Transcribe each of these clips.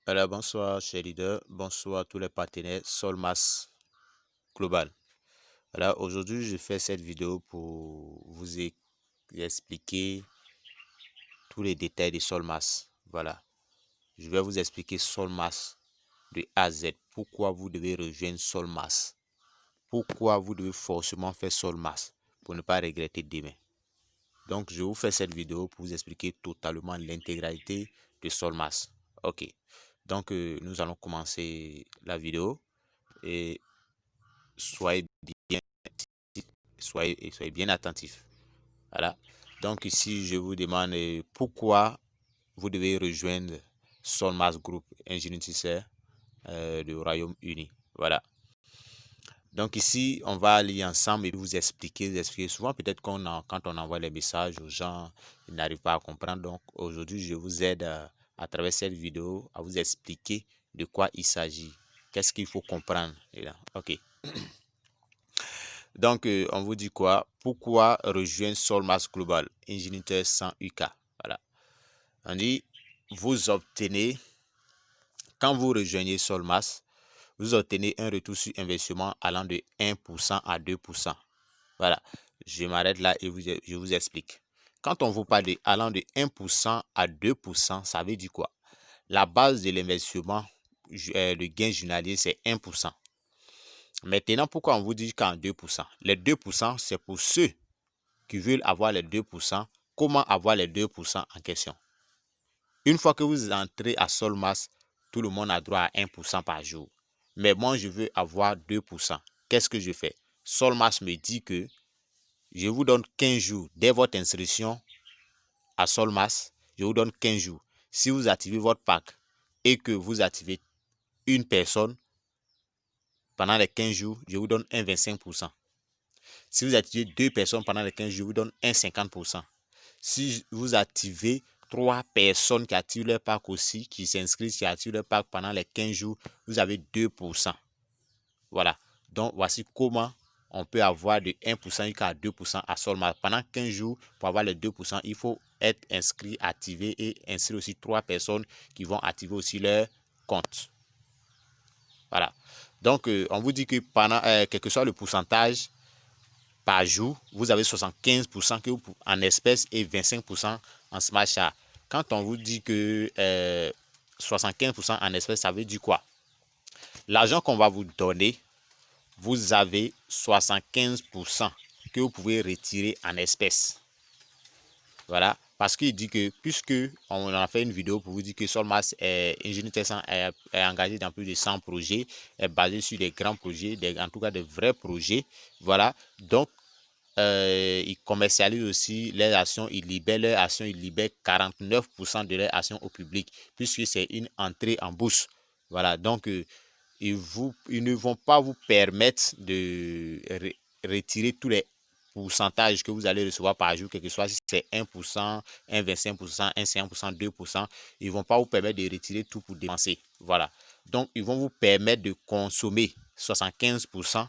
Alors, bonsoir, chers leaders. Bonsoir à tous les partenaires Solmas Global. Alors, aujourd'hui, je fais cette vidéo pour vous expliquer tous les détails de Solmas. Voilà. Je vais vous expliquer Solmas de A à Z. Pourquoi vous devez rejoindre Solmas. Pourquoi vous devez forcément faire Solmas pour ne pas regretter demain. Donc, je vous fais cette vidéo pour vous expliquer totalement l'intégralité de Solmas. Ok. Donc, nous allons commencer la vidéo. Et soyez soyez bien attentifs. Voilà. Donc ici, je vous demande pourquoi vous devez rejoindre Solmas Group Ingénierie du Royaume-Uni. Voilà. Donc ici, on va aller ensemble et vous expliquer. Souvent, peut-être quand on envoie les messages aux gens, ils n'arrivent pas à comprendre. Donc aujourd'hui, je vous aide à travers cette vidéo à vous expliquer de quoi il s'agit. Qu'est-ce qu'il faut comprendre. Ok. Donc, on vous dit quoi? Pourquoi rejoindre Solmas Global Ingénieur sans UK? Voilà. On dit, vous obtenez, quand vous rejoignez Solmas, vous obtenez un retour sur investissement allant de 1% à 2%. Voilà. Je m'arrête là et je vous explique. Quand on vous parle de allant de 1% à 2%, ça veut dire quoi? La base de l'investissement, le gain journalier, c'est 1%. Maintenant, pourquoi on vous dit qu'en 2%? Les 2%, c'est pour ceux qui veulent avoir les 2%. Comment avoir les 2% en question? Une fois que vous entrez à Solmas, tout le monde a droit à 1% par jour. Mais moi, je veux avoir 2%. Qu'est-ce que je fais? Solmas me dit que je vous donne 15 jours dès votre inscription à Solmas. Je vous donne 15 jours. Si vous activez votre pack et que vous activez une personne pendant les 15 jours, je vous donne un 25%. Si vous activez 2 personnes pendant les 15 jours, je vous donne un 50%. Si vous activez 3 personnes qui activent leur pack aussi, qui s'inscrivent, qui activent leur pack pendant les 15 jours, vous avez 2%. Voilà. Donc, voici comment on peut avoir de 1% jusqu'à 2% à Solmas. Pendant 15 jours, pour avoir les 2%, il faut être inscrit, activé et inscrire aussi 3 personnes qui vont activer aussi leur compte. Voilà. Donc, on vous dit que pendant, quel que soit le pourcentage, par jour, vous avez 75% en espèces et 25% en smart chart. Quand on vous dit que 75% en espèces, ça veut dire quoi? L'argent qu'on va vous donner, vous avez 75% que vous pouvez retirer en espèces. Voilà, parce qu'il dit que, puisque on a fait une vidéo pour vous dire que Solmas Ingénierie est engagé dans plus de 100 projets, est basé sur des grands projets, en tout cas des vrais projets. Voilà, donc ils commercialisent aussi leurs actions, ils libèrent leurs actions, ils libèrent 49% de leurs actions au public, puisque c'est une entrée en bourse. Voilà, donc ils ne vont pas vous permettre de retirer tous les pourcentages que vous allez recevoir par jour, quel que soit si c'est 1%, 1,25%, 1,5%, 2%, ils ne vont pas vous permettre de retirer tout pour dépenser. Voilà, donc ils vont vous permettre de consommer 75%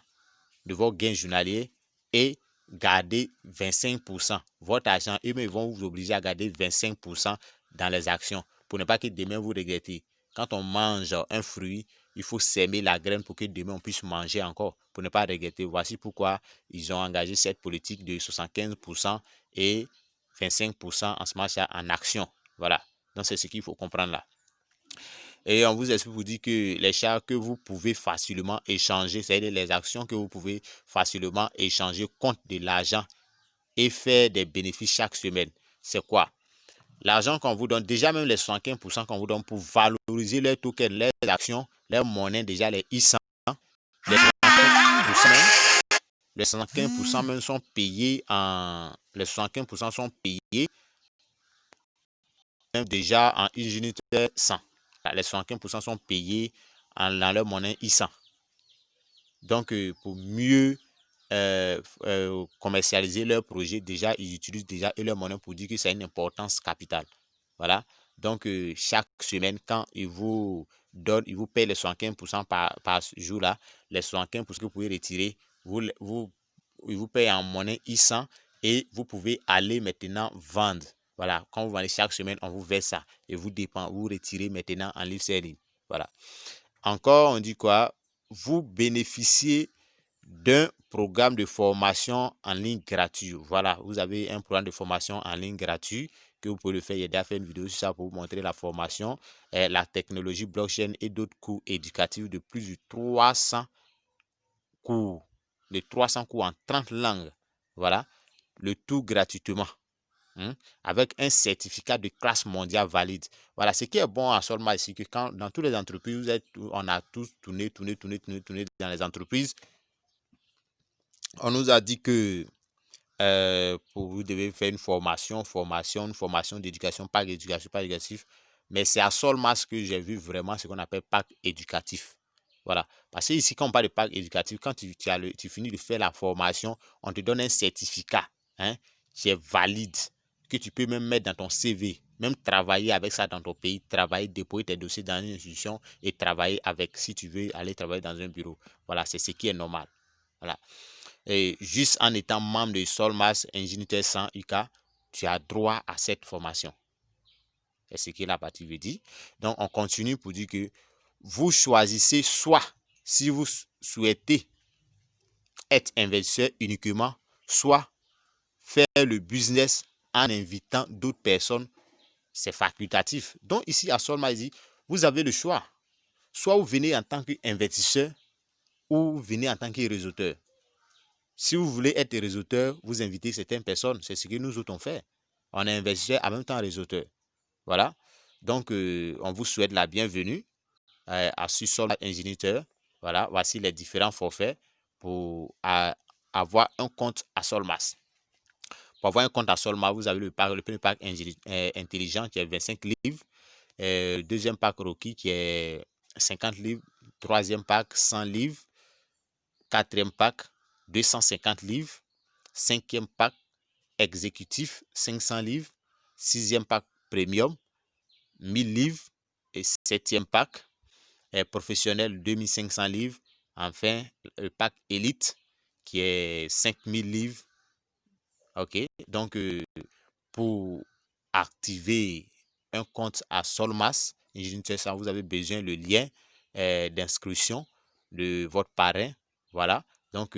de vos gains journaliers et garder 25%. Votre argent, eux, ils vont vous obliger à garder 25% dans les actions pour ne pas que demain vous regrettez. Quand on mange un fruit, il faut s'aimer la graine pour que demain on puisse manger encore, pour ne pas regretter. Voici pourquoi ils ont engagé cette politique de 75% et 25% en smart chart en action. Voilà, donc c'est ce qu'il faut comprendre là. Et on vous explique, vous dit que les chars que vous pouvez facilement échanger, c'est-à-dire les actions que vous pouvez facilement échanger contre de l'argent et faire des bénéfices chaque semaine. C'est quoi? L'argent qu'on vous donne, déjà même les 75% qu'on vous donne pour valoriser les tokens, les actions, les monnaies, déjà les I100, les 75% même sont payés en... Les 75% sont payés même déjà en unité 100. Les 75% sont payés dans leur monnaie I100. Donc, pour mieux commercialiser leur projet, déjà, ils utilisent déjà leur monnaie pour dire que c'est une importance capitale. Voilà. Donc, chaque semaine, quand ils vous donnent, ils vous payent les 75% par jour là, les 75% que vous pouvez retirer, ils vous payent en monnaie I100 et vous pouvez aller maintenant vendre. Voilà. Quand vous vendez chaque semaine, on vous verse ça et vous retirez maintenant en livre sterling. Voilà. Encore, on dit quoi? Vous bénéficiez d'un programme de formation en ligne gratuit. Voilà, vous avez un programme de formation en ligne gratuit que vous pouvez le faire. Il y a déjà fait une vidéo sur ça pour vous montrer la formation, la technologie blockchain et d'autres cours éducatifs de plus de 300 cours. De 300 cours en 30 langues. Voilà, le tout gratuitement. Avec un certificat de classe mondiale valide. Voilà, ce qui est bon à Solmas, c'est que quand dans toutes les entreprises, on a tous tourné dans les entreprises, on nous a dit que vous devez faire une formation d'éducation, pack éducation, pack éducatif. Mais c'est à Solmas que j'ai vu vraiment ce qu'on appelle pack éducatif. Voilà. Parce que ici, quand on parle de pack éducatif, quand tu finis de faire la formation, on te donne un certificat qui est valide, que tu peux même mettre dans ton CV, même travailler avec ça dans ton pays, travailler, déposer tes dossiers dans une institution et travailler avec, si tu veux aller travailler dans un bureau. Voilà, c'est ce qui est normal. Voilà. Et juste en étant membre de Solmas Ingénieur 100 UK, tu as droit à cette formation. C'est ce que la partie veut dire. Donc, on continue pour dire que vous choisissez soit, si vous souhaitez être investisseur uniquement, soit faire le business en invitant d'autres personnes. C'est facultatif. Donc, ici, à Solmas, il dit, vous avez le choix. Soit vous venez en tant qu'investisseur ou vous venez en tant que réseauteur. Si vous voulez être réseauteur, vous invitez certaines personnes. C'est ce que nous autres on fait. On est investisseur en même temps réseauteur. Voilà. Donc, on vous souhaite la bienvenue à ce Solmas Ingénieur. Voilà. Voici les différents forfaits pour avoir un compte à Solmas. Pour avoir un compte à Solmas, vous avez le premier pack intelligent qui est 25 livres. Deuxième pack Rocky qui est 50 livres. Troisième pack 100 livres. Quatrième pack 250 livres. Cinquième pack exécutif 500 livres. Sixième pack premium 1000 livres. Et septième pack professionnel 2500 livres. Enfin, le pack élite qui est 5000 livres. Ok, donc pour activer un compte à Solmas, vous avez besoin le lien d'inscription de votre parrain. Voilà, donc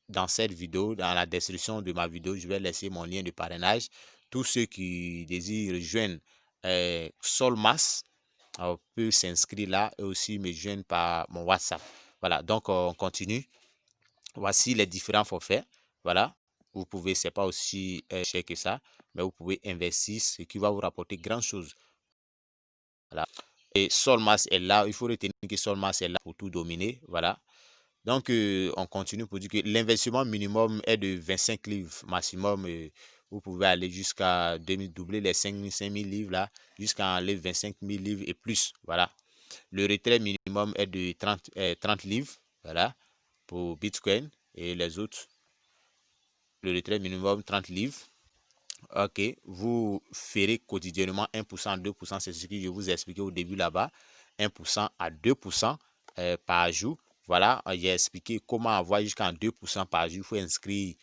dans cette vidéo, dans la description de ma vidéo, je vais laisser mon lien de parrainage. Tous ceux qui désirent rejoindre Solmas peuvent s'inscrire là et aussi me joindre par mon WhatsApp. Voilà, donc on continue. Voici les différents forfaits. Voilà, vous pouvez, c'est pas aussi cher que ça, mais vous pouvez investir, ce qui va vous rapporter grand chose. Voilà. Et Solmas est là, il faut retenir que Solmas est là pour tout dominer. Voilà. Donc, on continue pour dire que l'investissement minimum est de 25 livres maximum. Vous pouvez aller jusqu'à doubler les 5 000 livres là, jusqu'à les 25 000 livres et plus. Voilà. Le retrait minimum est de 30 livres. Voilà. Pour Bitcoin et les autres. Le retrait minimum 30 livres. Ok, vous ferez quotidiennement 1%, 2%, c'est ce que je vous ai expliqué au début là-bas. 1% à 2% par jour. Voilà, j'ai expliqué comment avoir jusqu'à 2% par jour. Il faut inscrire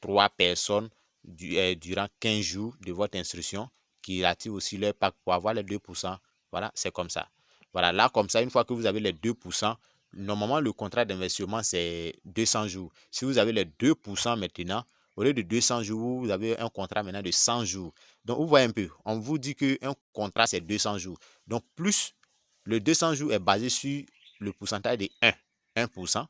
3 personnes durant 15 jours de votre instruction qui activent aussi leur pack pour avoir les 2%. Voilà, c'est comme ça. Voilà, là, comme ça, une fois que vous avez les 2%, normalement, le contrat d'investissement, c'est 200 jours. Si vous avez les 2% maintenant, au lieu de 200 jours, vous avez un contrat maintenant de 100 jours. Donc, vous voyez un peu, on vous dit qu'un contrat, c'est 200 jours. Donc, plus le 200 jours est basé sur le pourcentage de 1%.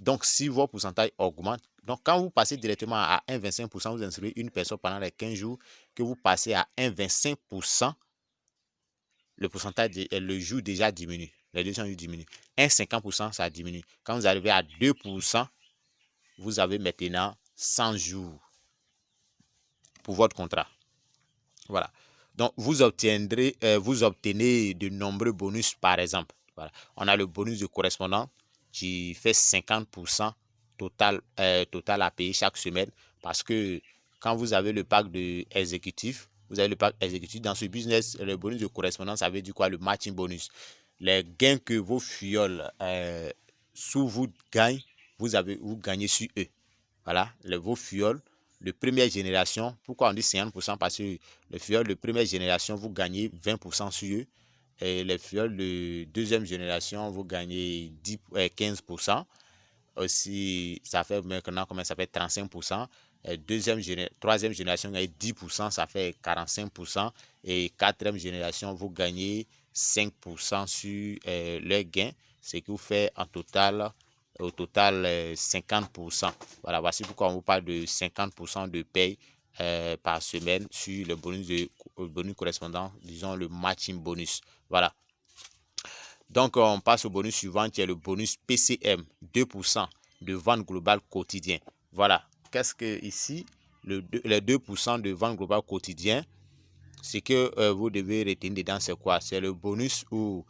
Donc, si votre pourcentage augmente, donc quand vous passez directement à 1,25%, vous inscrivez une personne pendant les 15 jours, que vous passez à 1,25%, le pourcentage, le jour déjà diminue. Les 200 jours diminuent. 1,50%, ça diminue. Quand vous arrivez à 2%, vous avez maintenant 100 jours pour votre contrat. Voilà. Donc, vous obtenez de nombreux bonus, par exemple. Voilà. On a le bonus de correspondant qui fait 50% total à payer chaque semaine. Parce que quand vous avez le pack de exécutif, vous avez le pack exécutif dans ce business, le bonus de correspondance, ça veut dire quoi? Le matching bonus. Les gains que vos fioles sous vous gagnent, vous gagnez sur eux. Voilà, vos fioles de première génération. Pourquoi on dit 50%? Parce que les fioles de première génération, vous gagnez 20% sur eux. les fioles de deuxième génération, vous gagnez 15%. Aussi, ça fait maintenant, comment ça fait 35%. Troisième génération, vous gagnez 10%, ça fait 45%. Et quatrième génération, vous gagnez 5% sur le gain, ce qui vous fait au total 50%. Voilà, voici pourquoi on vous parle de 50% de paye par semaine sur le bonus correspondant, disons le matching bonus. Voilà. Donc, on passe au bonus suivant qui est le bonus PCM, 2% de vente globale quotidien. Voilà. Qu'est-ce que ici, les 2% de vente globale quotidien, ce que vous devez retenir dedans, c'est quoi? C'est le bonus où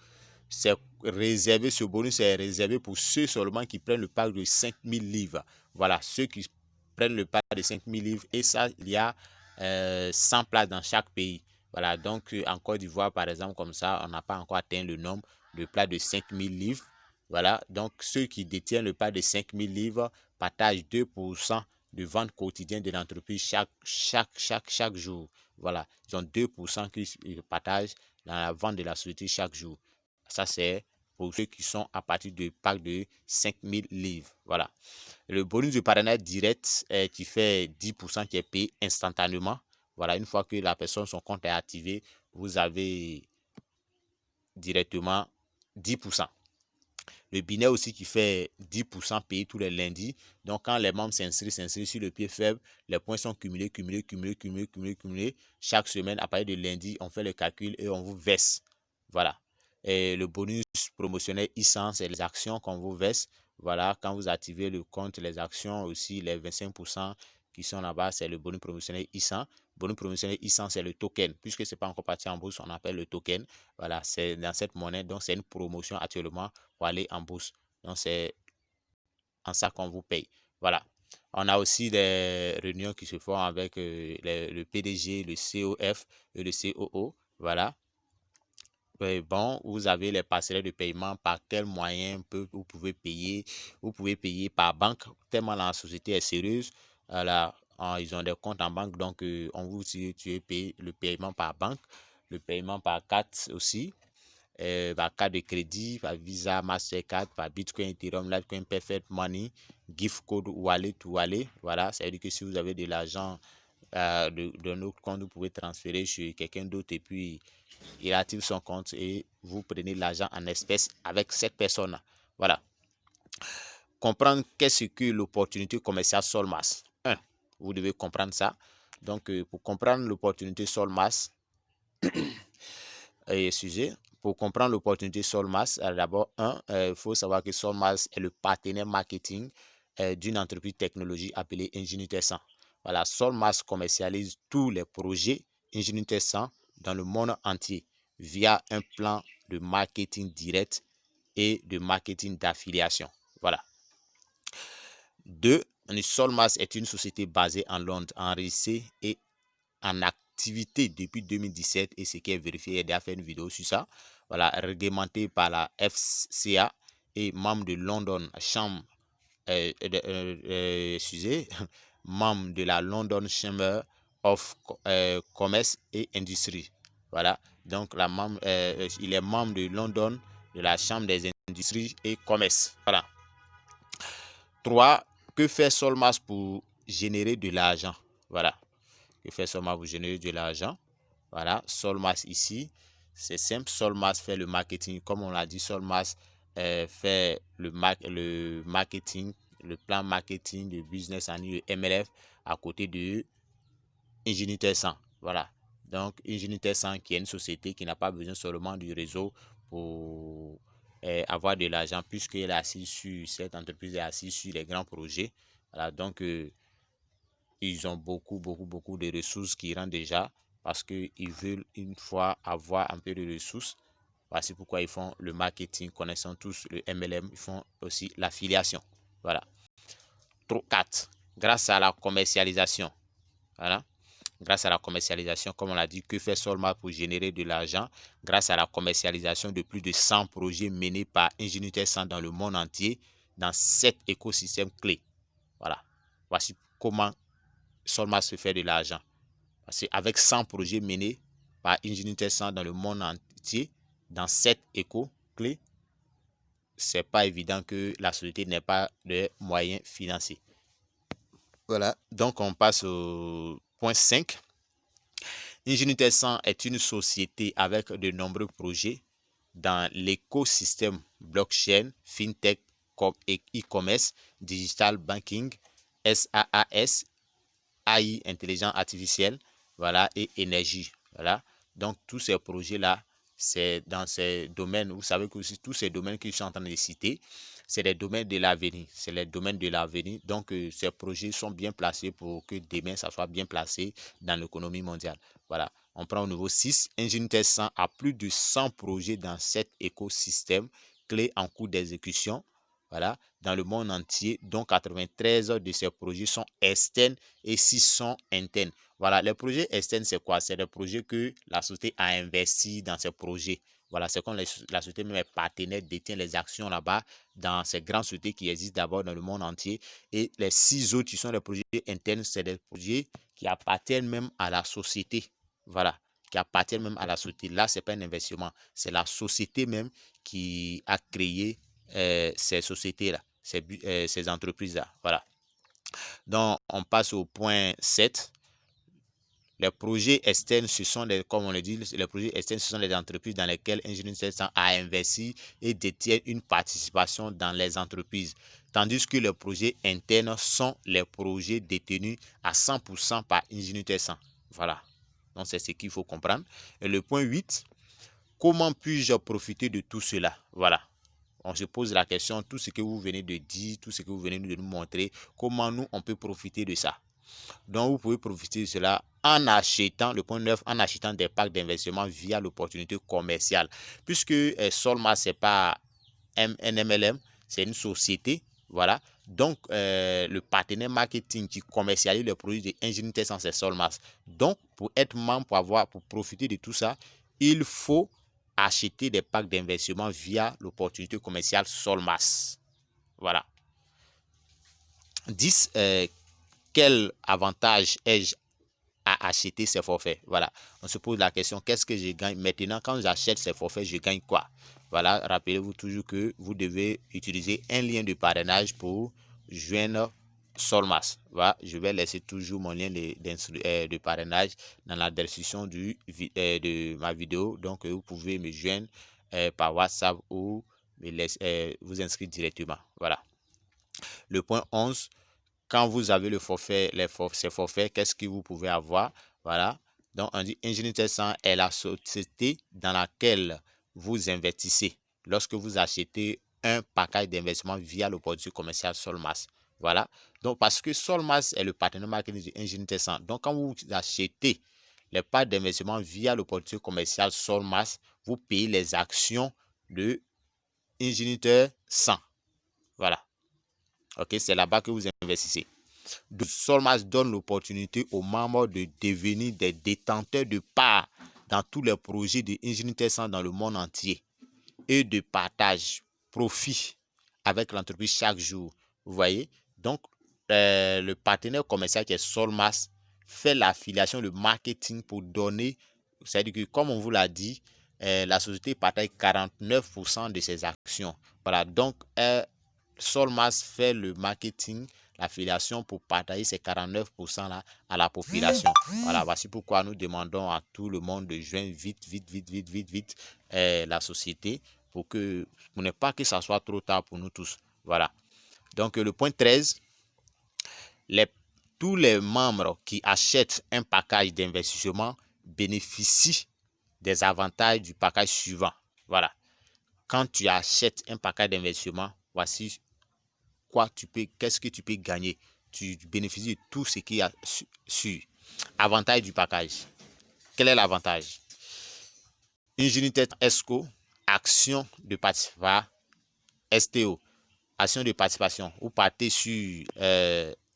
c'est réservé, ce bonus est réservé pour ceux seulement qui prennent le pack de 5000 livres. Voilà, ceux qui prennent le pack de 5000 livres. Et ça, il y a 100 places dans chaque pays. Voilà, donc en Côte d'Ivoire, par exemple, comme ça, on n'a pas encore atteint le nombre de places de 5000 livres. Voilà, donc ceux qui détiennent le pack de 5000 livres partagent 2% de vente quotidienne de l'entreprise chaque jour. Voilà, ils ont 2% qu'ils partagent dans la vente de la société chaque jour. Ça, c'est pour ceux qui sont à partir de pack de 5000 livres. Voilà. Le bonus de partenaire direct qui fait 10% qui est payé instantanément. Voilà, une fois que la personne, son compte est activé, vous avez directement 10%. Le binet aussi qui fait 10% payé tous les lundis. Donc, quand les membres s'inscrivent sur le pied faible, les points sont cumulés. Chaque semaine, à partir de lundi, on fait le calcul et on vous verse. Voilà. Et le bonus promotionnel e-100, c'est les actions qu'on vous verse. Voilà, quand vous activez le compte, les actions aussi, les 25% qui sont là-bas, c'est le bonus promotionnel e-100. Bonus promotionnel e-100, c'est le token. Puisque ce n'est pas encore parti en bourse, on appelle le token. Voilà, c'est dans cette monnaie. Donc, c'est une promotion actuellement pour aller en bourse. Donc, c'est en ça qu'on vous paye. Voilà. On a aussi des réunions qui se font avec le PDG, le COF et le COO. Voilà. Bon, vous avez les passerelles de paiement, par quel moyen vous pouvez payer. Vous pouvez payer par banque, tellement la société est sérieuse. Voilà, ils ont des comptes en banque, donc on vous dit tu payer le paiement par banque, le paiement par carte aussi, par carte de crédit, par Visa, Mastercard, par Bitcoin, Ethereum, Litecoin, Perfect Money, Gift Code, Wallet, Voilà, ça veut dire que si vous avez de l'argent de notre compte, vous pouvez transférer chez quelqu'un d'autre et puis il active son compte et vous prenez l'argent en espèces avec cette personne. Voilà. Comprendre qu'est-ce que l'opportunité commerciale Solmas. Vous devez comprendre ça. Donc, pour comprendre l'opportunité Solmas, pour comprendre l'opportunité Solmas, d'abord, il faut savoir que Solmas est le partenaire marketing d'une entreprise technologie appelée Ingenuity 100. Voilà, Solmas commercialise tous les projets Ingenuity 100 dans le monde entier via un plan de marketing direct et de marketing d'affiliation. Voilà. 2. Solmas est une société basée en Londres, enregistrée et en activité depuis 2017 et ce qui est vérifié, il a déjà fait une vidéo sur ça. Voilà, réglementé par la FCA et membre de London Chamber, membre de la London Chamber of Commerce et Industrie. Voilà, donc il est membre de London, de la Chambre des Industries et Commerce. Voilà. 3. Que fait Solmas pour générer de l'argent? Voilà. Que fait Solmas pour générer de l'argent? Voilà, Solmas ici, c'est simple. Solmas fait le marketing. Comme on l'a dit, Solmas fait le marketing, le plan marketing de business en MLF à côté de Ingenuity 100. Voilà. Donc, Ingenuity 100 qui est une société qui n'a pas besoin seulement du réseau pour avoir de l'argent, puisqu'elle est assise sur, cette entreprise est assise sur les grands projets. Voilà, donc ils ont beaucoup de ressources qui rentrent déjà parce qu'ils veulent une fois avoir un peu de ressources. Voici pourquoi ils font le marketing, connaissant tous le MLM, ils font aussi l'affiliation. Voilà. 4. Grâce à la commercialisation. Voilà. Grâce à la commercialisation, comme on l'a dit, que fait Solmas pour générer de l'argent? Grâce à la commercialisation de plus de 100 projets menés par Ingenuity 100 dans le monde entier, dans 7 écosystèmes clés. Voilà. Voici comment Solmas se fait de l'argent. Parce qu'avec 100 projets menés par Ingenuity 100 dans le monde entier, dans 7 éco-clés, c'est pas évident que la société n'ait pas de moyens financiers. Voilà, donc on passe au point 5. Ingenuité 100 est une société avec de nombreux projets dans l'écosystème blockchain, fintech, e-commerce, digital banking, SaaS, AI, intelligence artificielle, voilà, et énergie. Voilà. Donc, tous ces projets-là, c'est dans ces domaines. Vous savez que aussi, tous ces domaines que je suis en train de citer, c'est des domaines de l'avenir. C'est les domaines de l'avenir. Donc, ces projets sont bien placés pour que demain, ça soit bien placé dans l'économie mondiale. Voilà. On prend au niveau 6. Ingenuité 100 a plus de 100 projets dans cet écosystème clé en cours d'exécution. Voilà, dans le monde entier, dont 93 de ces projets sont externes et 6 sont internes. Voilà, les projets externes, c'est quoi? C'est des projets que la société a investi dans ces projets. Voilà, c'est comme la société même est partenaire, détient les actions là-bas dans ces grandes sociétés qui existent d'abord dans le monde entier. Et les 6 autres qui sont les projets internes, c'est des projets qui appartiennent même à la société. Voilà, qui appartiennent même à la société. Là, ce n'est pas un investissement, c'est la société même qui a créé ces sociétés-là, ces entreprises-là. Voilà. Donc, on passe au point 7. Les projets externes, ce sont des, comme on le dit, les projets externes, ce sont les entreprises dans lesquelles Engineering 700 a investi et détient une participation dans les entreprises. Tandis que les projets internes sont les projets détenus à 100% par Engineering 700. Voilà. Donc, c'est ce qu'il faut comprendre. Et le point 8, comment puis-je profiter de tout cela? Voilà. On se pose la question, tout ce que vous venez de dire, tout ce que vous venez de nous montrer, comment nous, on peut profiter de ça. Donc, vous pouvez profiter de cela en achetant, le point 9, en achetant des packs d'investissement via l'opportunité commerciale. Puisque Solmas, ce n'est pas un MLM, c'est une société. Voilà. Donc, le partenaire marketing qui commercialise les produits de Ingenuité 100, c'est Solmas. Donc, pour être membre, pour profiter de tout ça, il faut acheter des packs d'investissement via l'opportunité commerciale Solmas. Voilà. 10. Quel avantage ai-je à acheter ces forfaits? Voilà. On se pose la question, qu'est-ce que je gagne? Maintenant, quand j'achète ces forfaits, je gagne quoi? Voilà. Rappelez-vous toujours que vous devez utiliser un lien de parrainage pour joindre Solmas. Voilà. Je vais laisser toujours mon lien de parrainage dans la description de ma vidéo. Donc, vous pouvez me joindre par WhatsApp ou vous inscrire directement. Voilà. Le point 11, quand vous avez le forfait, ces forfaits, qu'est-ce que vous pouvez avoir? Voilà. Donc, on dit Ingenuité 100 est la société dans laquelle vous investissez lorsque vous achetez un package d'investissement via l'opportunité commerciale Solmas. Voilà. Donc, parce que Solmas est le partenaire marketing de Ingenuité 100. Donc, quand vous achetez les packs d'investissement via l'opportunité commerciale Solmas, vous payez les actions de Ingenuité 100. Voilà. Ok, c'est là-bas que vous investissez. Solmas donne l'opportunité aux membres de devenir des détenteurs de parts dans tous les projets de Ingenuité 100 dans le monde entier et de partage profit avec l'entreprise chaque jour. Vous voyez? Donc, le partenaire commercial qui est Solmas fait l'affiliation, le marketing pour donner, c'est-à-dire que comme on vous l'a dit, la société partage 49% de ses actions. Voilà, donc Solmas fait le marketing, l'affiliation pour partager ces 49% là à la population. Voilà, voici pourquoi nous demandons à tout le monde de joindre vite la société pour ne pas que ça soit trop tard pour nous tous. Voilà. Donc, le point 13, tous les membres qui achètent un package d'investissement bénéficient des avantages du package suivant. Voilà. Quand tu achètes un package d'investissement, voici qu'est-ce que tu peux gagner. Tu bénéficies de tout ce qu'il y a sur. Avantage du package. Quel est l'avantage? Ingenuité ESCO, action de participation, STO, action de participation. Vous partez sur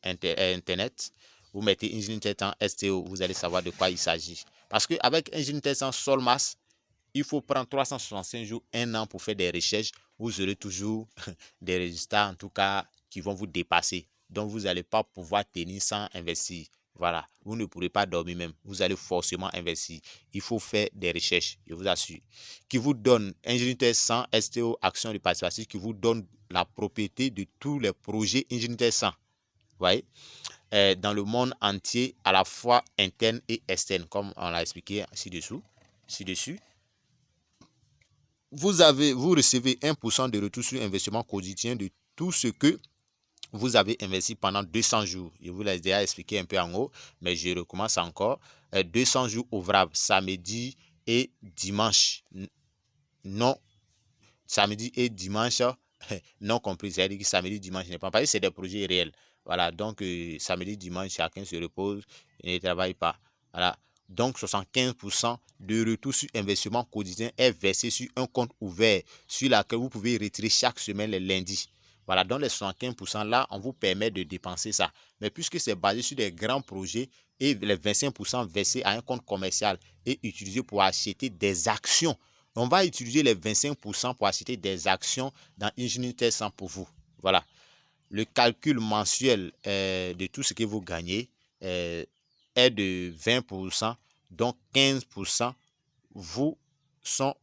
Internet, vous mettez Ingenuité STO, vous allez savoir de quoi il s'agit. Parce qu'avec Ingenuité Solmas, il faut prendre 365 jours, 1 an pour faire des recherches. Vous aurez toujours des résultats, en tout cas, qui vont vous dépasser. Donc, vous n'allez pas pouvoir tenir sans investir. Voilà, vous ne pourrez pas dormir même. Vous allez forcément investir. Il faut faire des recherches, je vous assure. Qui vous donne, Ingénieté 100 STO Action de participation, qui vous donne la propriété de tous les projets Ingénieté 100. Vous voyez, dans le monde entier, à la fois interne et externe, comme on l'a expliqué ci-dessus. Vous recevez 1% de retour sur investissement quotidien de tout ce que vous avez investi pendant 200 jours. Je vous l'ai déjà expliqué un peu en haut, mais je recommence encore. 200 jours ouvrables, samedi et dimanche. Non, samedi et dimanche, non compris. C'est-à-dire que samedi, dimanche n'est pas parce que c'est des projets réels. Voilà, donc samedi, dimanche, chacun se repose et ne travaille pas. Voilà. Donc, 75% de retour sur investissement quotidien est versé sur un compte ouvert sur lequel vous pouvez retirer chaque semaine les lundis. Voilà, donc les 75% là, on vous permet de dépenser ça. Mais puisque c'est basé sur des grands projets et les 25% versés à un compte commercial et utilisés pour acheter des actions, on va utiliser les 25% pour acheter des actions dans Ingénieté 100 pour vous. Voilà. Le calcul mensuel de tout ce que vous gagnez est de 20%, donc 15% vous sont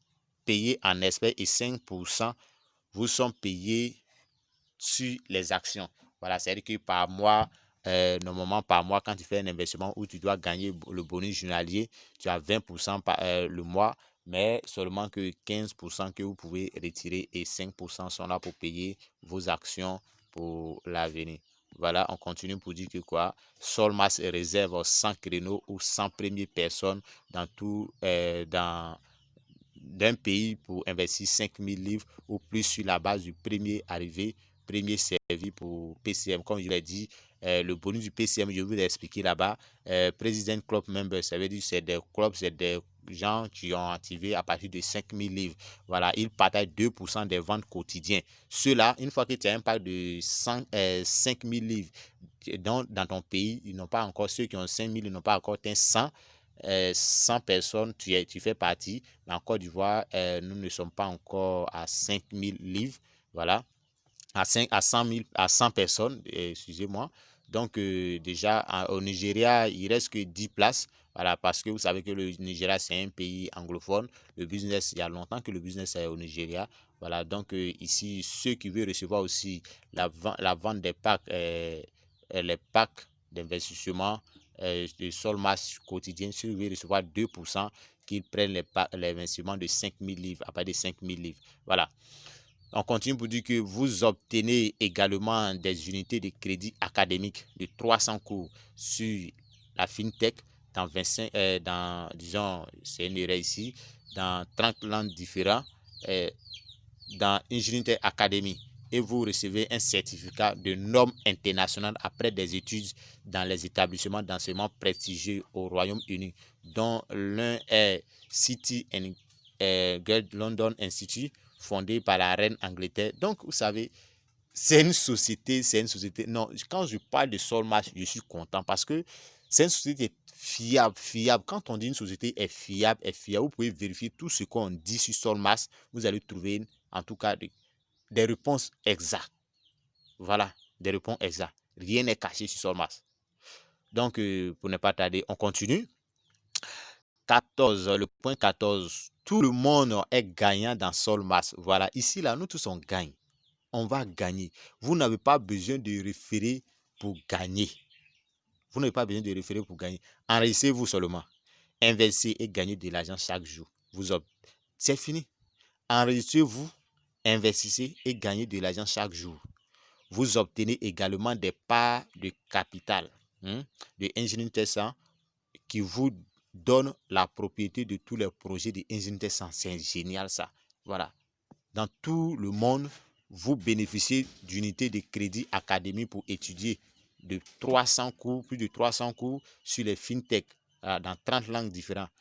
payés en espèces et 5% vous sont payés sur les actions. Voilà, c'est-à-dire que par mois, normalement par mois, quand tu fais un investissement où tu dois gagner le bonus journalier, tu as 20% par le mois, mais seulement que 15% que vous pouvez retirer et 5% sont là pour payer vos actions pour l'avenir. Voilà, on continue pour dire que quoi, Solmas réserve 100 créneaux ou 100 premières personnes dans tout, d'un pays pour investir 5000 livres ou plus sur la base du premier arrivé, premier servi pour PCM. Comme je l'ai dit, le bonus du PCM, je vous l'ai expliqué là-bas. President Club Member, ça veut dire que c'est des clubs, c'est des gens qui ont activé à partir de 5000 livres. Voilà, ils partagent 2% des ventes quotidiennes. Ceux-là, une fois que tu as un pack de 5000 livres dans ton pays, ils n'ont pas encore, ceux qui ont 5000, ils n'ont pas encore atteint 100 personnes, tu fais partie. Mais en Côte d'Ivoire, nous ne sommes pas encore à 5000 livres. Voilà. À 100 000, à 100 personnes, excusez-moi. Donc, déjà, au Nigeria, il reste que 10 places. Voilà, parce que vous savez que le Nigeria, c'est un pays anglophone. Le business, il y a longtemps que le business est au Nigeria. Voilà, donc ici, ceux qui veulent recevoir aussi la vente des packs, les packs d'investissement de Solmas quotidien, ceux qui veulent recevoir 2%, qu'ils prennent les investissements de 5000 livres, à part de 5000 livres. Voilà. On continue pour dire que vous obtenez également des unités de crédit académique de 300 cours sur la FinTech dans 25, disons, c'est une erreur ici, dans 30 langues différentes, dans Ingénieté Academy. Et vous recevez un certificat de normes internationales après des études dans les établissements d'enseignement prestigieux au Royaume-Uni, dont l'un est City and Guild London Institute, fondé par la reine Angleterre. Donc, vous savez, c'est une société. Non, quand je parle de Solmas, je suis content parce que c'est une société fiable. Quand on dit une société est fiable, vous pouvez vérifier tout ce qu'on dit sur Solmas. Vous allez trouver, en tout cas, des réponses exactes. Voilà, des réponses exactes. Rien n'est caché sur Solmas. Donc, pour ne pas tarder, on continue. 14, le point 14. Tout le monde est gagnant dans Solmas. Voilà, ici, là, nous tous on gagne. On va gagner. Vous n'avez pas besoin de référer pour gagner. Vous n'avez pas besoin de référer pour gagner. Enregistrez-vous seulement. Investissez et gagnez de l'argent chaque jour. C'est fini. Enregistrez-vous, investissez et gagnez de l'argent chaque jour. Vous obtenez également des parts de capital de Ingénieté 100 qui vous donne la propriété de tous les projets de Ingénieté 100. C'est génial ça. Voilà. Dans tout le monde, vous bénéficiez d'unités de crédit académique pour étudier de 300 cours, plus de 300 cours sur les fintech dans 30 langues différentes.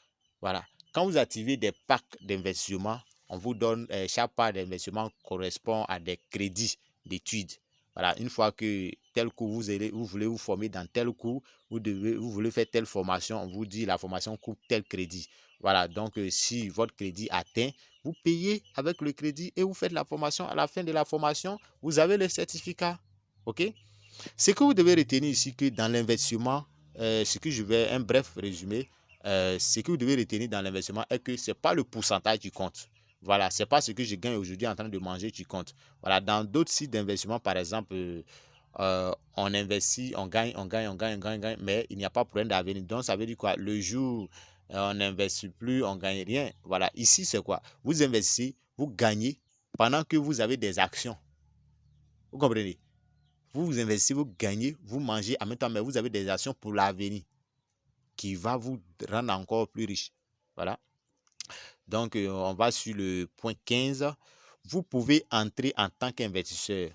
Voilà. Quand vous activez des packs d'investissement, on vous donne, chaque part d'investissement correspond à des crédits d'études. Voilà, une fois que tel cours vous voulez vous former dans tel cours, vous voulez faire telle formation, on vous dit la formation coûte tel crédit. Voilà, donc si votre crédit atteint, vous payez avec le crédit et vous faites la formation. À la fin de la formation, vous avez le certificat. OK? Ce que vous devez retenir ici, que dans l'investissement, ce que je vais, un bref résumé, ce que vous devez retenir dans l'investissement est que ce n'est pas le pourcentage qui compte. Voilà, ce n'est pas ce que je gagne aujourd'hui en train de manger qui compte. Voilà, dans d'autres sites d'investissement, par exemple, on investit, on gagne, mais il n'y a pas de problème d'avenir. Donc, ça veut dire quoi? Le jour on n'investit plus, on ne gagne rien. Voilà, ici, c'est quoi? Vous investissez, vous gagnez pendant que vous avez des actions. Vous comprenez? Vous investissez, vous gagnez, vous mangez en même temps, mais vous avez des actions pour l'avenir qui va vous rendre encore plus riche. Voilà. Donc, on va sur le point 15. Vous pouvez entrer en tant qu'investisseur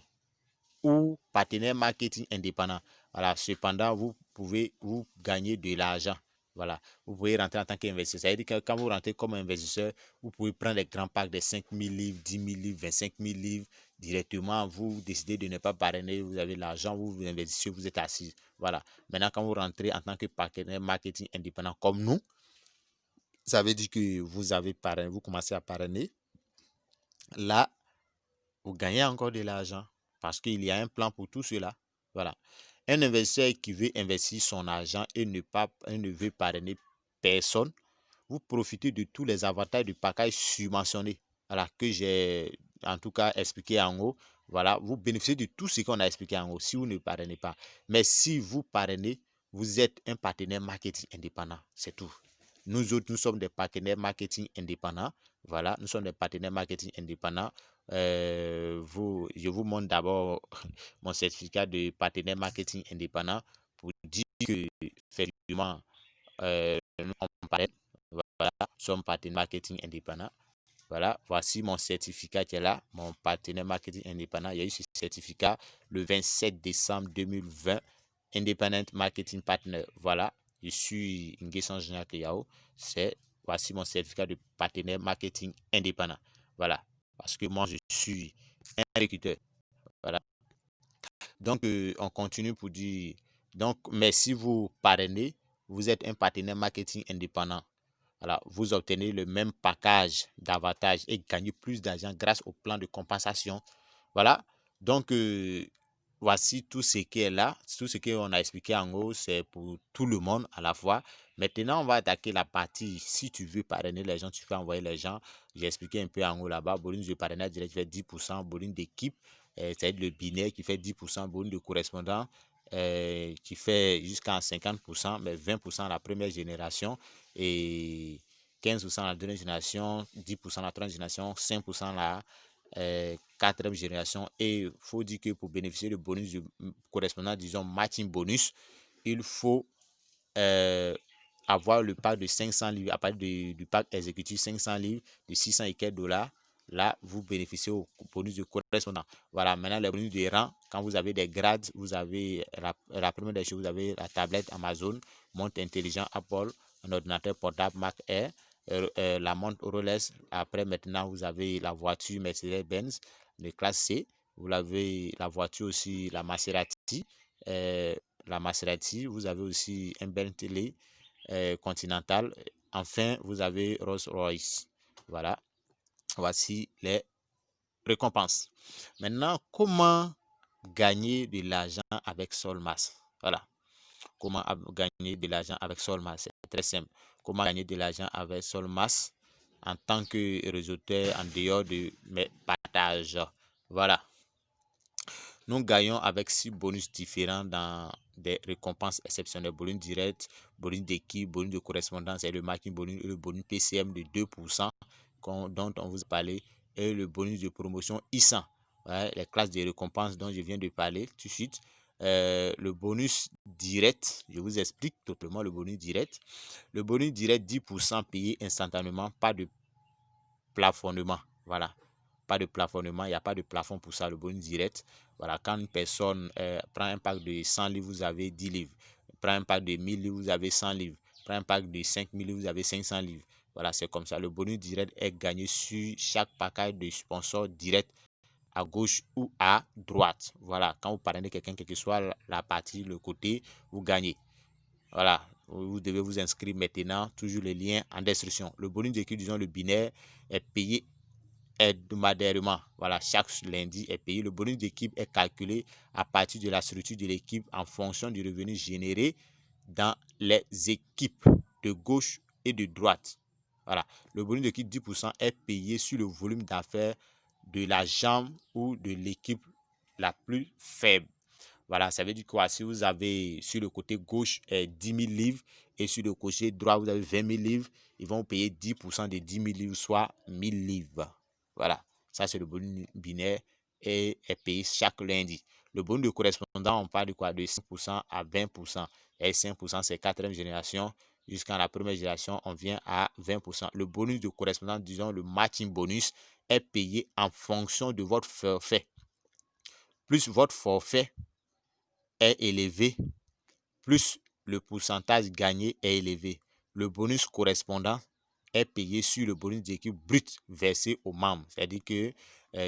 ou partenaire marketing indépendant. Voilà. Cependant, vous pouvez vous gagner de l'argent. Voilà. Vous pouvez rentrer en tant qu'investisseur. Ça veut dire que quand vous rentrez comme investisseur, vous pouvez prendre des grands packs de 5 000 livres, 10 000 livres, 25 000 livres. Directement, vous décidez de ne pas parrainer, vous avez l'argent, vous investissez, vous êtes assis. Voilà. Maintenant, quand vous rentrez en tant que partenaire marketing indépendant comme nous, ça veut dire que vous avez parrainé, vous commencez à parrainer. Là, vous gagnez encore de l'argent parce qu'il y a un plan pour tout cela. Voilà. Un investisseur qui veut investir son argent et ne veut parrainer personne, vous profitez de tous les avantages du package subventionné. Voilà, que j'ai en tout cas expliqué en haut. Voilà, vous bénéficiez de tout ce qu'on a expliqué en haut si vous ne parrainez pas. Mais si vous parrainez, vous êtes un partenaire marketing indépendant. C'est tout. Nous autres, nous sommes des partenaires marketing indépendants. Voilà, nous sommes des partenaires marketing indépendants. Je vous montre d'abord mon certificat de partenaire marketing indépendant pour dire que, effectivement, nous on parraine. Voilà, nous sommes partenaire marketing indépendant. Voilà, voici mon certificat qui est là, mon partenaire marketing indépendant. Il y a eu ce certificat le 27 décembre 2020, Independent Marketing Partner. Voilà, je suis Nguessan Junior Keyao. Voici mon certificat de partenaire marketing indépendant. Voilà, parce que moi, je suis un recruteur. Voilà. Donc, on continue pour dire, donc, mais si vous parrainez, vous êtes un partenaire marketing indépendant. Voilà, vous obtenez le même package d'avantages et gagnez plus d'argent grâce au plan de compensation. Voilà, donc voici tout ce qui est là, tout ce qu'on a expliqué en haut, c'est pour tout le monde à la fois. Maintenant, on va attaquer la partie, si tu veux parrainer les gens, tu peux envoyer les gens. J'ai expliqué un peu en haut là-bas, bonus de parrainage direct fait 10%, bonus d'équipe, c'est le binaire qui fait 10%, bonus de correspondant qui fait jusqu'à 50%, mais 20% la première génération et 15% la deuxième génération, 10% la troisième génération, 5% la quatrième génération. Et il faut dire que pour bénéficier du bonus de correspondant, disons matching bonus, il faut avoir le pack de 500 livres, à partir du pack exécutif 500 livres de 600 et quelques dollars. Là, vous bénéficiez au bonus de correspondant. Voilà, maintenant les bonus de rang, quand vous avez des grades, vous avez la première des choses, vous avez la tablette Amazon, montre intelligent Apple, un ordinateur portable Mac Air, la montre Rolex. Après, maintenant, vous avez la voiture Mercedes-Benz de classe C. Vous avez la voiture aussi, la Maserati. Vous avez aussi un Bentley Continental. Enfin, vous avez Rolls-Royce. Voilà. Voici les récompenses. Maintenant, comment gagner de l'argent avec Solmas? Voilà. Comment gagner de l'argent avec Solmas? C'est très simple. Comment gagner de l'argent avec Solmas en tant que réseauteur en dehors de mes partages? Voilà. Nous gagnons avec 6 bonus différents dans des récompenses exceptionnelles. Bonus direct, bonus d'équipe, bonus de correspondance et le marketing bonus et le bonus PCM de 2% dont on vous a parlé et le bonus de promotion I100. Ouais, les classes de récompenses dont je viens de parler tout de suite. Le bonus direct, je vous explique totalement le bonus direct. Le bonus direct 10% payé instantanément, pas de plafonnement. Voilà. Pas de plafonnement, il n'y a pas de plafond pour ça, le bonus direct. Voilà, quand une personne prend un pack de 100 livres, vous avez 10 livres. Prend un pack de 1000 livres, vous avez 100 livres. Prend un pack de 5000 livres, vous avez 500 livres. Voilà, c'est comme ça. Le bonus direct est gagné sur chaque package de sponsor direct à gauche ou à droite. Voilà, quand vous parrainez quelqu'un, quelle que soit la partie, le côté, vous gagnez. Voilà, vous devez vous inscrire maintenant, toujours le lien en description. Le bonus d'équipe, disons le binaire, est payé hebdomadairement. Voilà, chaque lundi est payé. Le bonus d'équipe est calculé à partir de la structure de l'équipe en fonction du revenu généré dans les équipes de gauche et de droite. Voilà. Le bonus d'équipe 10% est payé sur le volume d'affaires de la jambe ou de l'équipe la plus faible. Voilà, ça veut dire quoi? Si vous avez sur le côté gauche 10 000 livres et sur le côté droit vous avez 20 000 livres, ils vont payer 10% de 10 000 livres, soit 1000 livres. Voilà, ça c'est le bonus binaire et est payé chaque lundi. Le bonus de correspondant, on parle de quoi? De 5% à 20%. Et 5% c'est 4e génération. Jusqu'à la première génération, on vient à 20%. Le bonus de correspondant, disons le matching bonus, est payé en fonction de votre forfait. Plus votre forfait est élevé, plus le pourcentage gagné est élevé. Le bonus correspondant est payé sur le bonus d'équipe brut versé aux membres. C'est-à-dire que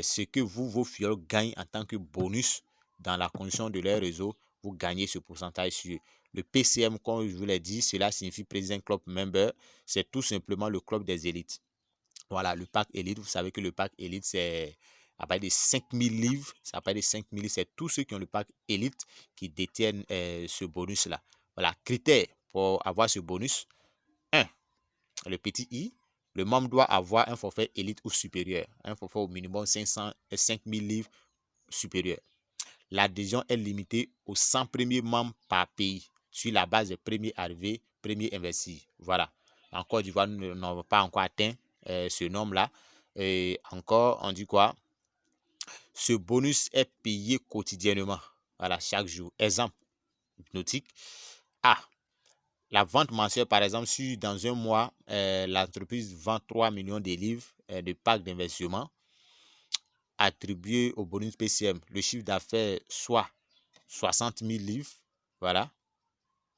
ce que vos fioles gagnent en tant que bonus dans la condition de leur réseau, vous gagnez ce pourcentage sur le PCM. Comme je vous l'ai dit, cela signifie President Club Member. C'est tout simplement le club des élites. Voilà, le pack élite, vous savez que le pack élite, c'est à partir de 5000 livres. À partir de 5000 livres, c'est tous ceux qui ont le pack élite qui détiennent ce bonus-là. Voilà, critères pour avoir ce bonus. 1. Le petit i. Le membre doit avoir un forfait élite ou supérieur. Un forfait au minimum 5000 livres supérieur. L'adhésion est limitée aux 100 premiers membres par pays sur la base des premiers arrivés, premiers investis. Voilà. En Côte d'Ivoire, nous n'avons pas encore atteint ce nombre-là. Et encore, on dit quoi? Ce bonus est payé quotidiennement. Voilà, chaque jour. Exemple hypnotique. La vente mensuelle, par exemple, si dans un mois, l'entreprise vend 3 millions de livres de packs d'investissement attribués au bonus PCM. Le chiffre d'affaires soit 60 000 livres. Voilà.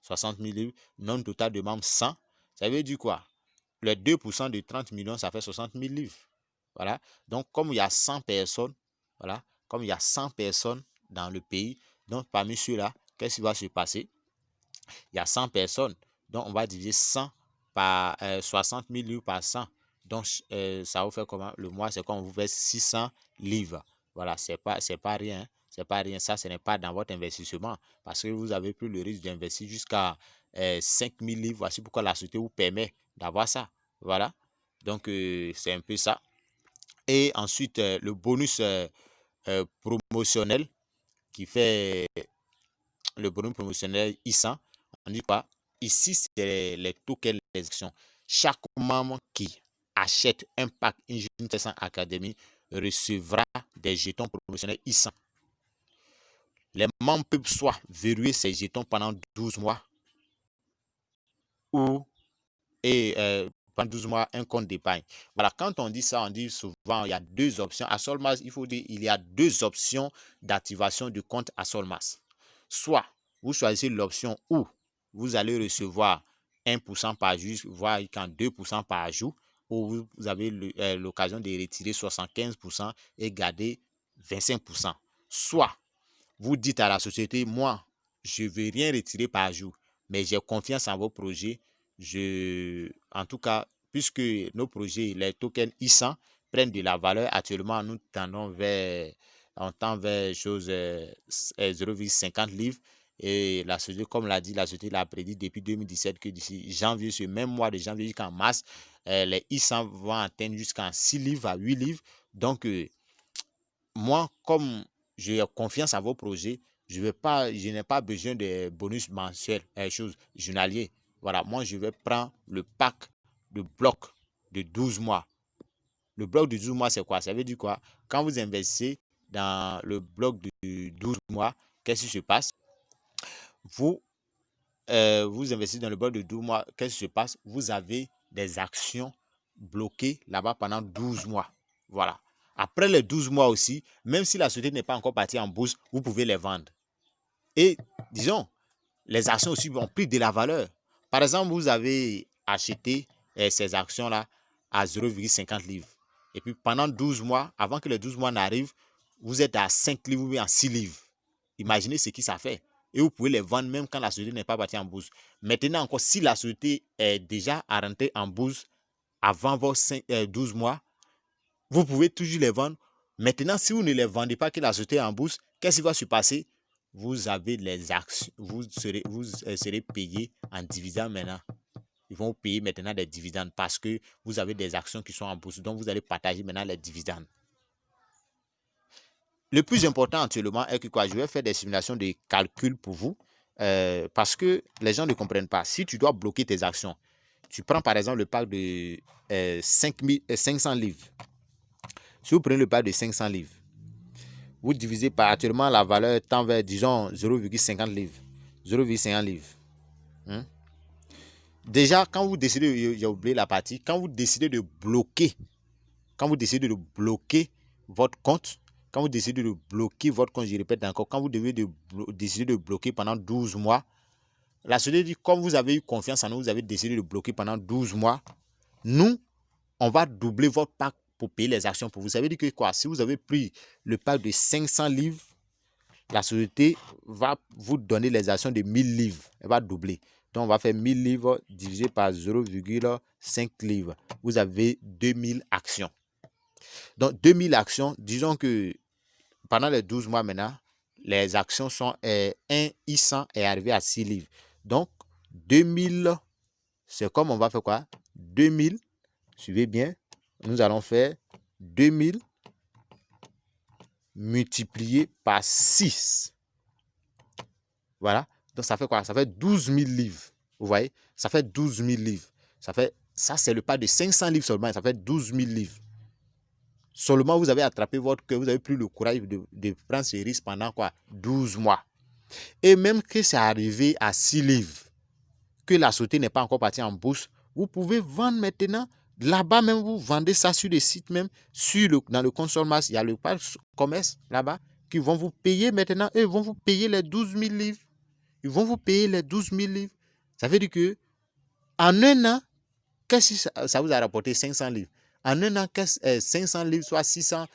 60 000 livres. Nombre total de membres 100. Ça veut dire quoi? Les 2% de 30 millions, ça fait 60 000 livres. Voilà. Donc, comme il y a 100 personnes, voilà, comme il y a 100 personnes dans le pays, donc parmi ceux-là, qu'est-ce qui va se passer? Il y a 100 personnes, donc on va diviser 100 par 60 000 livres par 100. Donc, ça vous fait comment? Le mois, c'est comme on vous fait 600 livres. Voilà, c'est pas rien. C'est pas rien. Ça, ce n'est pas dans votre investissement parce que vous avez pris le risque d'investir jusqu'à 5 000 livres. Voici pourquoi la société vous permet d'avoir ça. Voilà. Donc, c'est un peu ça. Et ensuite, le bonus promotionnel qui fait le bonus promotionnel I100. On dit quoi? Ici, c'est les tokens, les actions. Chaque membre qui achète un pack Engineering Test Academy recevra des jetons promotionnels I100. Les membres peuvent soit verrouiller ces jetons pendant 12 mois ou pendant 12 mois un compte d'épargne. Voilà, quand on dit ça, on dit souvent il y a deux options. À Solmas, il faut dire il y a deux options d'activation du compte à Solmas. Soit vous choisissez l'option où vous allez recevoir 1% par jour, voire 2% par jour, où vous avez l'occasion de retirer 75% et garder 25%. Soit vous dites à la société, moi, je ne vais rien retirer par jour, mais j'ai confiance en vos projets. En tout cas, puisque nos projets, les tokens I100 prennent de la valeur, actuellement, nous tendons vers 0,50 livres. Et la société, comme l'a dit, la société l'a prédit depuis 2017 que d'ici janvier, ce même mois de janvier jusqu'en mars, les I100 vont atteindre jusqu'à 6 livres à 8 livres. Donc, moi, comme j'ai confiance en vos projets, je n'ai pas besoin de bonus mensuels, choses journaliers. Voilà, moi, je vais prendre le pack de bloc de 12 mois. Le bloc de 12 mois, c'est quoi? Ça veut dire quoi? Quand vous investissez dans le bloc de 12 mois, qu'est-ce qui se passe? Vous investissez dans le bloc de 12 mois, qu'est-ce qui se passe? Vous avez des actions bloquées là-bas pendant 12 mois. Voilà. Après les 12 mois aussi, même si la société n'est pas encore partie en bourse, vous pouvez les vendre. Et disons, les actions aussi ont pris de la valeur. Par exemple, vous avez acheté ces actions-là à 0,50 livres. Et puis pendant 12 mois, avant que les 12 mois n'arrivent, vous êtes à 5 livres ou à 6 livres. Imaginez ce que ça fait. Et vous pouvez les vendre même quand la société n'est pas partie en bourse. Maintenant encore, si la société est déjà rentrée en bourse avant vos 12 mois, vous pouvez toujours les vendre. Maintenant, si vous ne les vendez pas que la société est en bourse, qu'est-ce qui va se passer? vous avez les actions, vous serez payé en dividendes maintenant. Ils vont vous payer maintenant des dividendes parce que vous avez des actions qui sont en bourse. Donc, vous allez partager maintenant les dividendes. Le plus important actuellement est que quoi, je vais faire des simulations de calcul pour vous parce que les gens ne comprennent pas. Si tu dois bloquer tes actions, tu prends par exemple le pack de 500 livres. Si vous prenez le pack de 500 livres, vous divisez par actuellement la valeur tend vers, disons, 0,50 livres. 0,50 livres. Déjà, quand vous décidez, j'ai oublié la partie, quand vous décidez de bloquer votre compte, quand vous décidez de bloquer votre compte, je répète encore, quand vous devez décider de bloquer pendant 12 mois, la société dit, comme vous avez eu confiance en nous, vous avez décidé de bloquer pendant 12 mois, nous, on va doubler votre pack pour payer les actions pour vous. Ça veut dire que quoi? Si vous avez pris le pack de 500 livres, la société va vous donner les actions de 1000 livres. Elle va doubler. Donc, on va faire 1000 livres divisé par 0,5 livres. Vous avez 2000 actions. Donc, 2000 actions, disons que pendant les 12 mois maintenant, les actions sont 1 I100 est arrivé à 6 livres. Donc, 2000, c'est comme on va faire quoi? 2000, suivez bien, nous allons faire 2000 multiplié par 6. Voilà. Donc, ça fait quoi? Ça fait 12 000 livres. Vous voyez? Ça fait 12 000 livres. Ça, c'est le pas de 500 livres seulement. Ça fait 12 000 livres. Seulement, vous avez attrapé votre cœur. Vous avez pris le courage de prendre ce risque pendant quoi? 12 mois. Et même que c'est arrivé à 6 livres, que la société n'est pas encore partie en bourse, vous pouvez vendre maintenant. Là-bas même, vous vendez ça sur des sites même. Dans le compte Solmas, il y a le commerce là-bas qui vont vous payer maintenant. Eux vont vous payer les 12 000 livres. Ils vont vous payer les 12 000 livres. Ça veut dire que en un an, qu'est-ce que ça vous a rapporté 500 livres? En un an, 500 livres, soit 600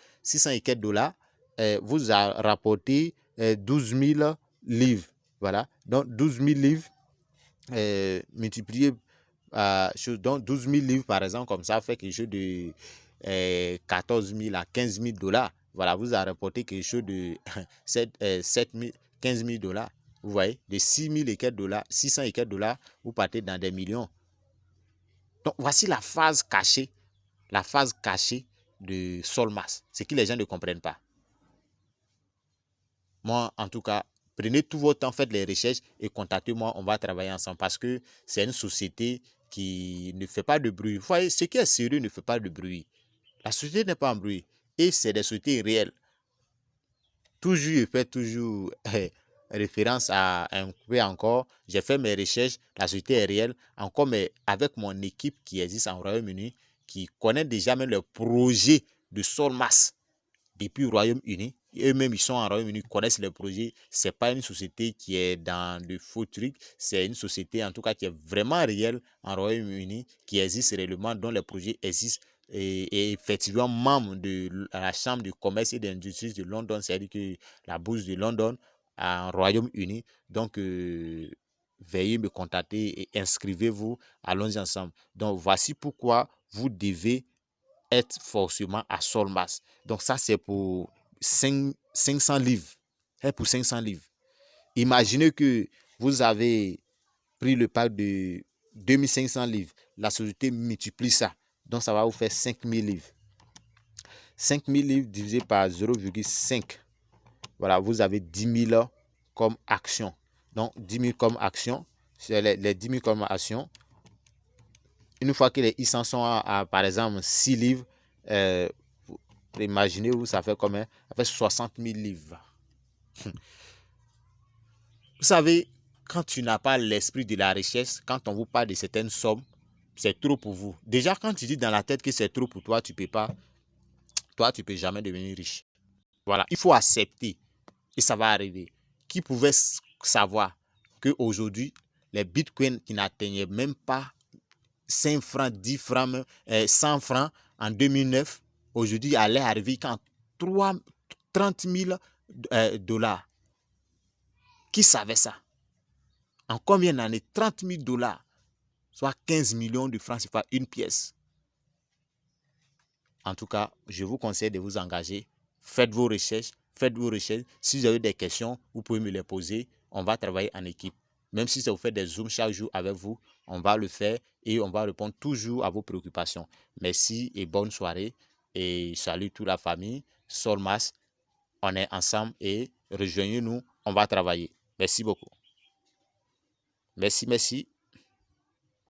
et quelques dollars, vous a rapporté 12 000 livres. Voilà. Donc, 12 000 livres multiplié par... donc, 12 000 livres, par exemple, comme ça, fait quelque chose de 14 000 à 15 000 dollars. Voilà, vous a rapporté quelque chose de 15 000 dollars. Vous voyez, de 6 000 et quelques dollars, 600 et quelques dollars, vous partez dans des millions. Donc, voici la phase cachée de Solmas. Ce que les gens ne comprennent pas. Moi, en tout cas, prenez tout votre temps, faites les recherches et contactez-moi, on va travailler ensemble parce que c'est une société qui ne fait pas de bruit. Vous voyez, ce qui est sérieux ne fait pas de bruit. La société n'est pas en bruit et c'est des sociétés réelles. Toujours, je fais toujours référence à un peu encore. J'ai fait mes recherches, la société est réelle. Encore, mais avec mon équipe qui existe en Royaume-Uni, qui connaît déjà même le projet de Solmas depuis le Royaume-Uni. Eux-mêmes, ils sont en Royaume-Uni, connaissent le projet. Ce n'est pas une société qui est dans de faux trucs. C'est une société, en tout cas, qui est vraiment réelle en Royaume-Uni, qui existe réellement, dont le projet existe. Et effectivement, membre de la Chambre de commerce et d'industrie de London, c'est-à-dire que la bourse de London en Royaume-Uni. Donc, veuillez me contacter et inscrivez-vous. Allons-y ensemble. Donc, voici pourquoi vous devez être forcément à Solmas. Donc, ça, c'est pour 500 livres. C'est pour 500 livres. Imaginez que vous avez pris le pack de 2500 livres. La société multiplie ça. Donc, ça va vous faire 5000 livres. 5000 livres divisé par 0,5. Voilà, vous avez 10 000 comme action. Donc, 10 000 comme action. C'est les 10 000 comme action. Une fois que les I100 sont à, par exemple, 6 livres, imaginez-vous, ça fait combien? Ça fait 60 000 livres. Vous savez, quand tu n'as pas l'esprit de la richesse, quand on vous parle de certaines sommes, c'est trop pour vous. Déjà, quand tu dis dans la tête que c'est trop pour toi, tu peux pas. Toi, tu peux jamais devenir riche. Voilà, il faut accepter et ça va arriver. Qui pouvait savoir qu'aujourd'hui, les bitcoins qui n'atteignaient même pas 5 francs, 10 francs, 100 francs en 2009, aujourd'hui, allaient arriver qu'en 30 000 dollars. Qui savait ça? En combien d'années? 30 000 dollars, soit 15 millions de francs, c'est pas une pièce. En tout cas, je vous conseille de vous engager. Faites vos recherches, faites vos recherches. Si vous avez des questions, vous pouvez me les poser. On va travailler en équipe. Même si ça vous fait des zooms chaque jour avec vous, on va le faire et on va répondre toujours à vos préoccupations. Merci et bonne soirée. Et salut toute la famille. Solmas, on est ensemble et rejoignez-nous. On va travailler. Merci beaucoup. Merci, merci.